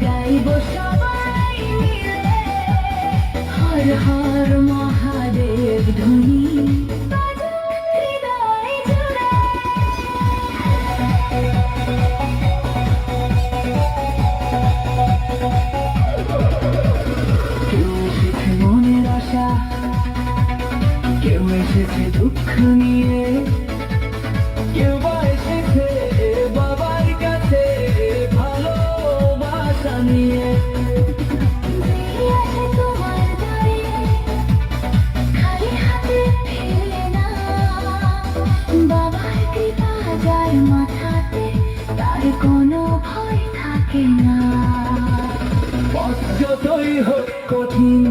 গাইব সবাই মিলে হর হর মহাদেব ধ্বনি বাজুক হৃদয় জুড়ে। কেউ এসেছে মনের আশা, কেউ এসেছে দুঃখ নিয়ে, কেউ বা এসেছে বাবার কাছে ভালোবাসা নিয়ে। তোমার দ্বারে খালি হাতে ফিরে না, বাবার কৃপা যার মাথাতে তার কোনো ভয় থাকে না। পথ যতই হোক কঠিন